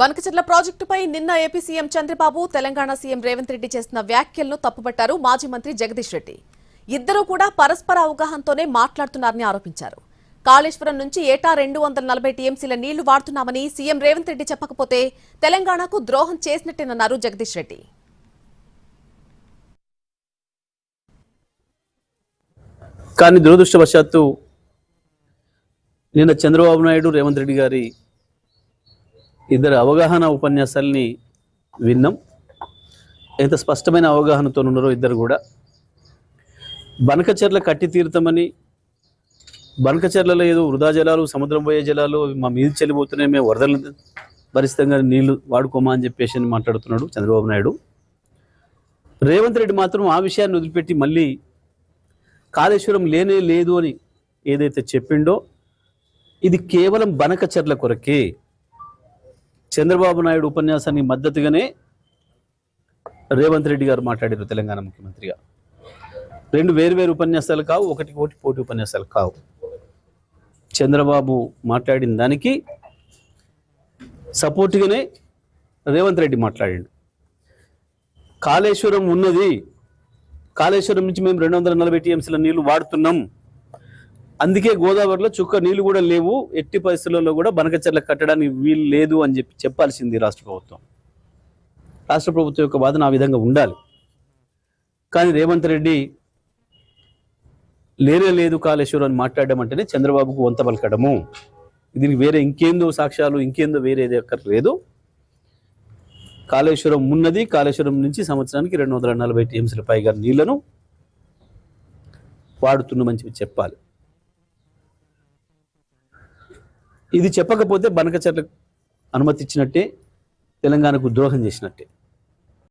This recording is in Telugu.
బనకచెర్ల ప్రాజెక్టుపై నిన్న AP CM Chandrababu Telangana CM Revanth Reddy చేసిన వ్యాఖ్యలను తప్పుపట్టారు మాజీ మంత్రి జగదీష్ రెడ్డి. ఇద్దరూ కూడా పరస్పర అవగాహనతోనే మాట్లాడుతున్నారని ఆరోపించారు. కాళేశ్వరం నుంచి ఏటా 240 టీఎంసీల నీళ్లు వాడుతున్నామని సీఎం రేవంత్ రెడ్డి చెప్పకపోతే తెలంగాణకు ద్రోహం చేసినట్టేనన్నారు జగదీష్ రెడ్డి. కానీ దురదృష్టవశాత్తు నిన్న చంద్రబాబు నాయుడు రేవంత్ రెడ్డి గారి ఇద్దరు అవగాహన ఉపన్యాసాలని విన్నాం. ఎంత స్పష్టమైన అవగాహనతో ఉన్నారో ఇద్దరు కూడా. బనకచెర్ల కట్టి తీరుతామని, బనకచెర్లలో ఏదో వృధా జలాలు, సముద్రం పోయే జలాలు మా మీద చెల్లిపోతున్నాయి, మేము వరదలు భరితంగా నీళ్లు వాడుకోమా అని చెప్పేసి మాట్లాడుతున్నాడు చంద్రబాబు నాయుడు. రేవంత్ రెడ్డి మాత్రం ఆ విషయాన్ని వదిలిపెట్టి మళ్ళీ కాళేశ్వరం లేనే లేదు అని ఏదైతే చెప్పిండో ఇది కేవలం బనకచెర్ల కొరకే. చంద్రబాబు నాయుడు ఉపన్యాసానికి మద్దతుగానే రేవంత్ రెడ్డి గారు మాట్లాడారు తెలంగాణ ముఖ్యమంత్రిగా. రెండు వేరు ఉపన్యాసాలు కావు, ఒకటి పోటీ ఉపన్యాసాలు కావు. చంద్రబాబు మాట్లాడిన దానికి సపోర్ట్గానే రేవంత్ రెడ్డి మాట్లాడాడు. కాళేశ్వరం ఉన్నది, కాళేశ్వరం నుంచి మేము 240 టీఎంసీల నీళ్లు వాడుతున్నాం, అందుకే గోదావరిలో చుక్క నీళ్లు కూడా లేవు, ఎట్టి పరిస్థితుల్లో కూడా బనకచెర్ల కట్టడానికి వీలు లేదు అని చెప్పాల్సింది రాష్ట్ర ప్రభుత్వం. రాష్ట్ర ప్రభుత్వం యొక్క వాదన ఆ విధంగా ఉండాలి. కానీ రేవంత్ రెడ్డి లేనే లేదు కాళేశ్వరం అని మాట్లాడడం అంటేనే చంద్రబాబుకు వంత పలకడము. దీనికి వేరే ఇంకేందో సాక్ష్యాలు, ఇంకేందో వేరేది అక్కర్లేదు. కాళేశ్వరం ఉన్నది, కాళేశ్వరం నుంచి సంవత్సరానికి 240 టీఎంసీల పైగా నీళ్లను వాడుతున్నామని చెప్పాలి. ఇది చెప్పకపోతే బనకచెర్లకు అనుమతి ఇచ్చినట్టే, తెలంగాణకు ద్రోహం చేసినట్టే.